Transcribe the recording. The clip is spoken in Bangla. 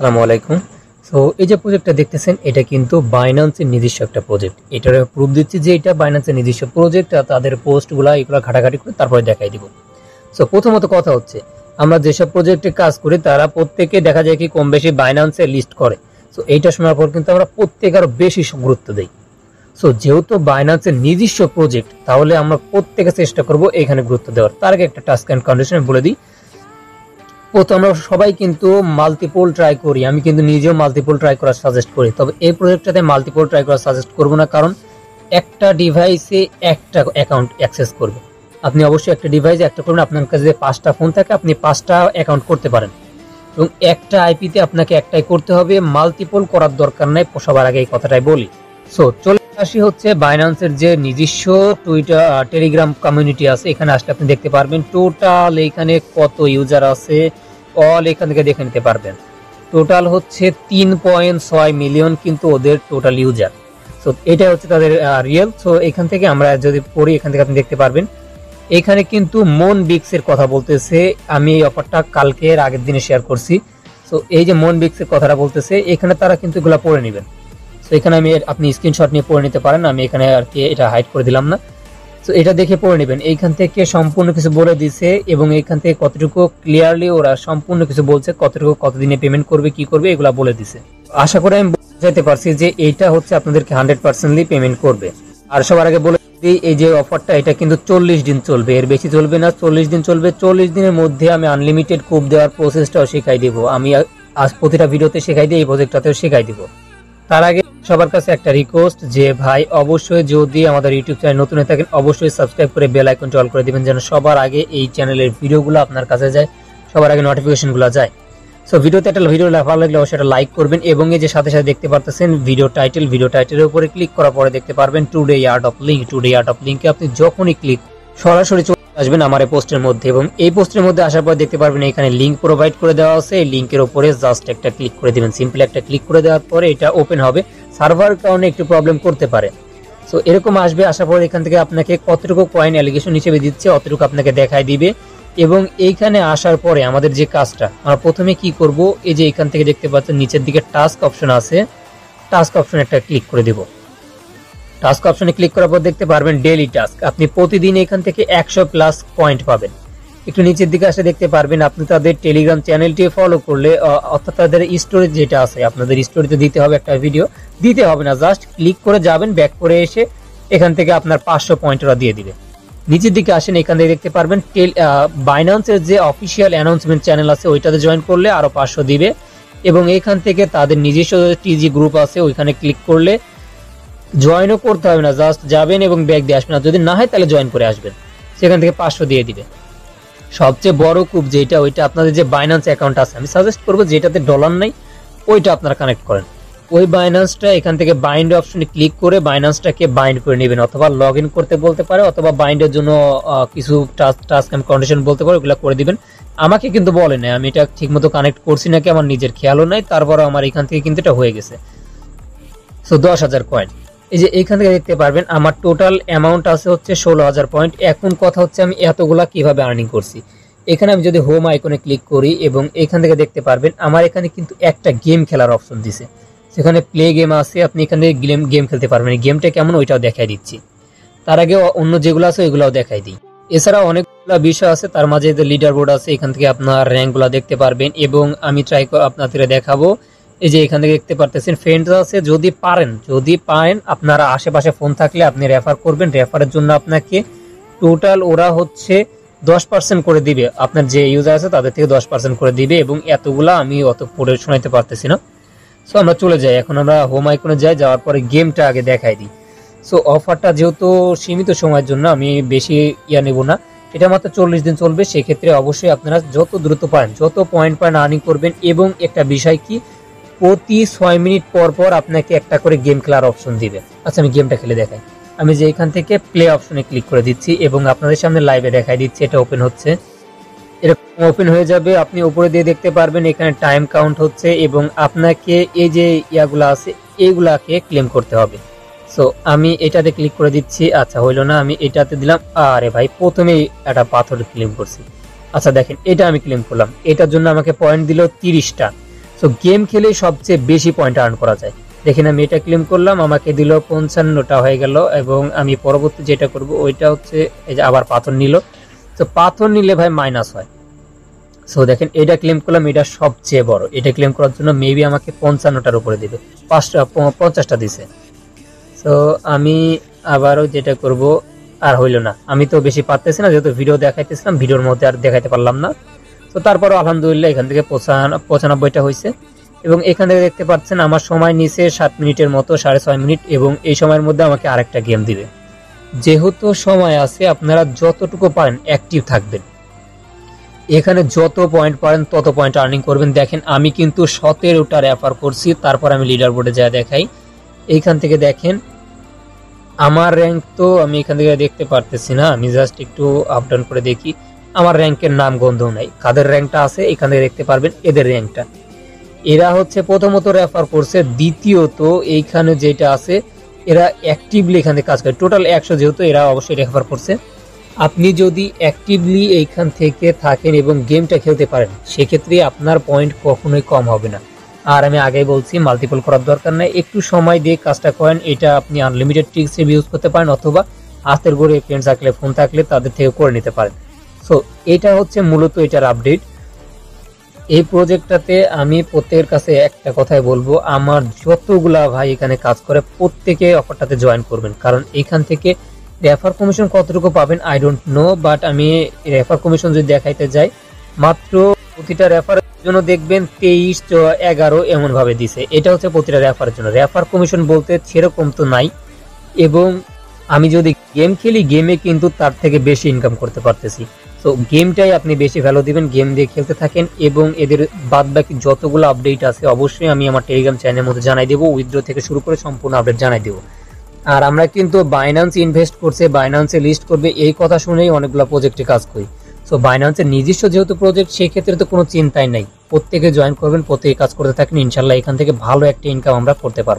আসসালামু আলাইকুম। সো এই যে প্রজেক্টটা দেখতেছেন এটা কিন্তু বাইন্যান্সের নিজস্ব একটা প্রজেক্ট। এটার প্রুফ দিচ্ছি যে এটা বাইন্যান্সের নিজস্ব প্রজেক্ট, তাদের পোস্টগুলো এগুলো ঘাটাঘাটি করে তারপরে দেখাই দিব। সো প্রথমত কথা হচ্ছে আমরা যেসব প্রজেক্টে কাজ করি তারা প্রত্যেকে দেখা যায় কি কম বেশি বাইন্যান্সে লিস্ট করে। সো এইটা শোনার পর কিন্তু আমরা প্রত্যেক আরো বেশি গুরুত্ব দিই। সো যেহেতু বাইন্যান্সের নিজস্ব প্রজেক্ট তাহলে আমরা প্রত্যেকে চেষ্টা করব এখানে গুরুত্ব দেওয়ার। তার আগে একটা টাস্ক অ্যান্ড কন্ডিশন বলে দিই। প্রথম আমরা সবাই কিন্তু মাল্টিপল ট্রাই করি, আমি কিন্তু নিজেও মাল্টিপল ট্রাই করার সাজেস্ট করি, তবে এই প্রজেক্টটাতে মাল্টিপল ট্রাই করার সাজেস্ট করব না, কারণ একটা ডিভাইসে একটা অ্যাকাউন্ট অ্যাক্সেস করবে। আপনি অবশ্যই একটা ডিভাইসে একটা করবেন, আপনার কাছে যদি 5টা ফোন থাকে আপনি 5টা অ্যাকাউন্ট করতে পারেন এবং একটা আইপিতে আপনাকে একটাই করতে হবে, মাল্টিপল করার দরকার নাই, সবার আগে এই কথাটাই বলি। সো চলে আসি হচ্ছে বাইন্যান্সের যে নিজস্ব টুইটার টেলিগ্রাম কমিউনিটি আছে, এখানে আসলে আপনি দেখতে পারবেন টোটাল এখানে কত ইউজার আছে, অল এখান থেকে দেখে নিতে পারবেন। টোটাল হচ্ছে 3.6 মিলিয়ন কিন্তু ওদের টোটাল ইউজার। সো এটা হচ্ছে তাদের রিয়েল। সো এখান থেকে আমরা যদি পড়ি এখান থেকে আপনি দেখতে পারবেন এখানে কিন্তু মন বিক্স এর কথা বলতেছে। আমি এই অফারটা কালকের আগের দিনে শেয়ার করছি। সো এই যে মন বিক্স এর কথাটা বলতেছে এখানে তারা কিন্তু এগুলা পড়ে নেবেন। তো এখানে আপনি স্ক্রিনশট নিয়ে পড়ে নিতে পারেন, আমি এখানে আর কি এটা হাইড করে দিলাম না। তো এটা দেখে পড়ে নেবেন, এইখান থেকে সম্পূর্ণ কিছু বলে দিছে এবং এইখান থেকে কতটুকু ক্লিয়ারলি ওরা সম্পূর্ণ কিছু বলছে, কতটুকু কতদিনে পেমেন্ট করবে কি করবে এগুলা বলে দিছে। আশা করি আমি বুঝাইতে পারছি যে এইটা হচ্ছে আপনাদেরকে 100% পেমেন্ট করবে। আর সবার আগে বলে দিই এই যে অফারটা এটা কিন্তু 40 দিন চলবে, এর বেশি চলবে না, 40 দিন চলবে। 40 দিনের মধ্যে আমি আনলিমিটেড কুপ দেওয়ার প্রসেসটাও শেখাই দিব, আমি আজ প্রতিটা ভিডিওতে শেখাই দিই, এই প্রজেক্টটাতেও শেখাই দিব। তার আগে সবার কাছে একটা রিকোয়েস্ট যে ভাই অবশ্যই যদি আমাদের ইউটিউব চ্যানেল নতুন হয়ে থাকেন অবশ্যই সাবস্ক্রাইব করে বেল আইকনটা অল করে দিবেন যেন সবার আগে এই চ্যানেলের ভিডিওগুলো আপনার কাছে যায়, সবার আগে নোটিফিকেশনগুলো যায়। সো ভিডিও ভালো লাগলে অবশ্যই একটা লাইক করবেন এবং এই যে সাথে সাথে দেখতে পারতেছেন ভিডিও টাইটেলের উপরে ক্লিক করার পরে দেখতে পারবেন টুডে ইয়ার্ড অফ লিঙ্কে আপনি যখনই ক্লিক সরাসরি চলে আসবেন আমার এই পোস্টের মধ্যে এবং এই পোস্টের মধ্যে আসার পর দেখতে পারবেন এখানে লিঙ্ক প্রোভাইড করে দেওয়া আছে। এই লিঙ্কের উপরে জাস্ট একটা ক্লিক করে দিবেন, সিম্পল একটা ক্লিক করে দেওয়ার পরে এটা ওপেন হবে। সার্ভার কারণে একটু প্রবলেম করতে পারে। সো এরকম আসবে, আসার পর এখান থেকে আপনাকে কতটুকু কয়েন অ্যালিগেশন হিসেবে দিচ্ছে অতটুকু আপনাকে দেখাই দিবে এবং এইখানে আসার পরে আমাদের যে কাজটা আমরা প্রথমে কি করব, এই যে এখান থেকে দেখতে পাচ্ছেন নিচের দিকে টাস্ক অপশন আছে, টাস্ক অপশন একটা ক্লিক করে দেব। টাস্ক অপশনে ক্লিক করার পর দেখতে পারবেন ডেইলি টাস্ক, আপনি প্রতিদিন এখান থেকে 100+ পয়েন্ট পাবেন। একটু নিচের দিকে আসলে দেখতে পারবেন আপনি তাদের টেলিগ্রাম চ্যানেলটি ফলো করলে অর্থাৎ তাদের স্টোরি যেটা আছে আপনাদের স্টোরিতে দিতে হবে একটা ভিডিও, দিতে হবে না, জাস্ট ক্লিক করে যাবেন, ব্যাক করে এসে এখান থেকে আপনার 500 পয়েন্ট ওরা দিয়ে দিবে। নিচের দিকে আসেন, এখান থেকে দেখতে পারবেন বাইন্যান্সের যে অফিসিয়াল অ্যানাউন্সমেন্ট চ্যানেল আছে ওইটাতে জয়েন করলে আরো 500 দিবে এবং এখান থেকে তাদের নিজস্ব টিজি গ্রুপ আছে ওইখানে ক্লিক করলে জয়েনও করতে হবে না, জাস্ট যাবেন এবং ব্যাক দিয়ে আসবেন, আর যদি না হয় তাহলে জয়েন করে আসবেন, সেখান থেকে 500 দিয়ে দিবে। সবচেয়ে বড় কূপ যেটা ওইটা আপনাদের যে বাইন্যান্স অ্যাকাউন্ট আছে আমি সাজেস্ট করবো যেটাতে ডলার নাই ওইটা আপনারা কানেক্ট করেন, ওই বাইন্যান্সটা এখান থেকে বাইন্ড অপশনে ক্লিক করে বাইন্যান্সটাকে বাইন্ড করে নেবেন, অথবা লগ ইন করতে বলতে পারে অথবা বাইন্ডের জন্য কিছু টাস্ক এন্ড কন্ডিশন বলতে পারে ওগুলো করে দিবেন। আমাকে কিন্তু বলে না, আমি এটা ঠিকমতো কানেক্ট করছি নাকি আমার নিজের খেয়ালও নাই, তারপরে আমার এখান থেকে কিন্তু এটা হয়ে গেছে। সো 10,000 কয়েন, এই যে এইখান থেকে দেখতে পারবেন আমার টোটাল অ্যামাউন্ট আছে হচ্ছে 16,000 পয়েন্ট। এখন কথা হচ্ছে আমি এতগুলা কিভাবে আর্নিং করছি। এখানে আমি যদি হোম আইকনে ক্লিক করি এবং এখান থেকে দেখতে পারবেন আমার এখানে কিন্তু একটা গেম খেলার অপশন দিছে, সেখানে প্লে গেম আছে, আপনি এখানে গেম খেলতে পারবেন। গেমটা কেমন ওইটাও দেখাই দিচ্ছি, তার আগে অন্য যেগুলো আছে ওইগুলাও দেখাই দিই। এছাড়া অনেকগুলো বিষয় আছে, তার মাঝে লিডার বোর্ড আছে, এখান থেকে আপনার র্যাঙ্কগুলো দেখতে পারবেন এবং আমি ট্রাই আপনাদের দেখাবো। এই যে এখান থেকে দেখতে পারতেছেন ফ্রেন্ডস আছে, যদি পারেন আপনারা আশেপাশে ফোন থাকলে আপনি রেফার করবেন, রেফারের জন্য আপনাকে টোটাল ওরা হচ্ছে 10% করে দিবে, আপনার যে ইউজার আছে তাদের থেকে 10% করে দিবে এবং এতগুলা আমি অত পড়ে শোনাইতে পারতেছি না। সো আমরা চলে যাই, এখন আমরা হোম আইকনে যাই, যাওয়ার পরে গেমটা আগে দেখাই দিই। সো অফারটা যেহেতু সীমিত সময়ের জন্য আমি বেশি নেব না, এটা মাত্র 40 দিন চলবে, সেক্ষেত্রে অবশ্যই আপনারা যত দ্রুত পারেন যত পয়েন্ট আর্নিং করবেন এবং একটা বিষয় কি প্রতি 6 মিনিট পর পর আপনাকে একটা করে গেম খেলার অপশন দিবে। আচ্ছা আমি গেমটা খেলে দেখাই, আমি যে এখান থেকে প্লে অপশনে ক্লিক করে দিচ্ছি এবং আপনাদের সামনে লাইভে দেখাই দিচ্ছি, এটা ওপেন হচ্ছে, এরকম ওপেন হয়ে যাবে, আপনি উপরে দিয়ে দেখতে পারবেন এখানে টাইম কাউন্ট হচ্ছে এবং আপনাকে এই যে ইয়াগুলো আছে এইগুলাকে ক্লেম করতে হবে। সো আমি এটাতে ক্লিক করে দিচ্ছি, আচ্ছা হইলো না, আমি এটাতে দিলাম, আরে ভাই প্রথমেই একটা পাথর ক্লেম করছি। আচ্ছা দেখেন এটা আমি ক্লেম করলাম, এটার জন্য আমাকে পয়েন্ট দিল 30টা। সো গেম খেলে সবচেয়ে বেশি পয়েন্ট আর্ন করা যায়। দেখেন আমি এটা ক্লেম করলাম, আমাকে দিল 55টা হয়ে গেল, এবং আমি পরবর্তী যেটা করব ওইটা হচ্ছে এই যে আবার পাথর নিল। তো পাথর নিলে ভাই মাইনাস হয়। সো দেখেন এটা ক্লেম করলাম, এটা সবচেয়ে বড়, এটা ক্লেম করার জন্য মেবি আমাকে 55টার উপরে দিবে, 50টা দিছে। সো আমি আবারও যেটা করব, আর হইল না, আমি তো বেশি পারতেছি না, যেহেতু ভিডিও দেখাইতেছিলাম, ভিডিওর মধ্যে আর দেখাইতে পারলাম না। তো তারপরও আলহামদুলিল্লাহ এখান থেকে 95টা হয়েছে, এবং এখান থেকে দেখতে পাচ্ছেন আমার সময় নিচে 7 মিনিটের মতো, 6.5 মিনিট, এবং এই সময়ের মধ্যে আমাকে আরেকটা গেম দিবে। যেহেতু সময় আছে, আপনারা যতটুকু পারেন অ্যাক্টিভ থাকবেন, এখানে যত পয়েন্ট পারেন তত পয়েন্ট আর্নিং করবেন। দেখেন আমি কিন্তু 17টা রেফার করছি, তারপর আমি লিডার বোর্ডে যা দেখাই, এইখান থেকে দেখেন আমার র্যাঙ্ক তো আমি এখান থেকে দেখতে পারতেছি না, আমি জাস্ট একটু আপ ডাউন করে দেখি, আমার র্যাঙ্কের নাম গন্ধ নাই। কাদের র্যাঙ্কটা আছে এখান থেকে দেখতে পারবেন, এদের র্যাঙ্কটা। এরা হচ্ছে প্রথমত রেফার করছে, দ্বিতীয়ত এইখানে যেটা আছে এরা অ্যাক্টিভলি এখানে কাজ করে, টোটাল 100, যেহেতু এরা অবশ্যই রেফার করছে। আপনি যদি অ্যাক্টিভলি এইখান থেকে থাকেন এবং গেমটা খেলতে পারেন, সেক্ষেত্রে আপনার পয়েন্ট কখনোই কম হবে না। আর আমি আগেই বলছি, মাল্টিপল করার দরকার নাই, একটু সময় দিয়ে কাজটা করেন। এটা আপনি আনলিমিটেড ট্রিক্স ইউজ করতে পারেন, অথবা হাতের গড়ে ফ্রেন্ড থাকলে, ফোন থাকলে তাদের থেকে করে নিতে পারেন। সো এটা হচ্ছে মূলত এটার আপডেট। এই প্রজেক্টটাতে আমি প্রত্যেকের কাছে একটা কথাই বলবো, আমার যতগুলা ভাই এখানে কাজ করে প্রত্যেকে অফারটাতে জয়েন করবেন, কারণ এখান থেকে রেফার কমিশন কতটুকু পাবেন আই ডোন্ট নো, বাট আমি রেফার কমিশন যদি দেখাইতে যাই, মাত্র প্রতিটা রেফারের জন্য দেখবেন 23, 11 এমন ভাবে দিছে। এটা হচ্ছে প্রতিটা রেফারের জন্য, রেফার কমিশন বলতে সেরকম তো নাই। এবং আমি যদি গেম খেলি, গেমে কিন্তু তার থেকে বেশি ইনকাম করতে পারতেছি। তো গেমটাই আপনি বেশি ভ্যালু দিবেন, গেম দিয়ে খেলতে থাকেন, এবং এদের বাদ বাকি যতগুলো আপডেট আছে অবশ্যই আমি আমার টেলিগ্রাম চ্যানেলের মধ্যে জানাই দেবো, উইথড্র থেকে শুরু করে সম্পূর্ণ আপডেট জানাই দেবো। আর আমরা কিন্তু বাইন্যান্স ইনভেস্ট করছে, বাইন্যান্সে লিস্ট করবে, এই কথা শুনেই অনেকগুলো প্রজেক্টে কাজ করি। সো বাইন্যান্সের নিজস্ব যেহেতু প্রজেক্ট, সেই ক্ষেত্রে তো কোনো চিন্তাই নাই, প্রত্যেকে জয়েন করবেন, প্রত্যেকে কাজ করতে থাকেন, ইনশাল্লাহ এখান থেকে ভালো একটা ইনকাম আমরা করতে পারবো।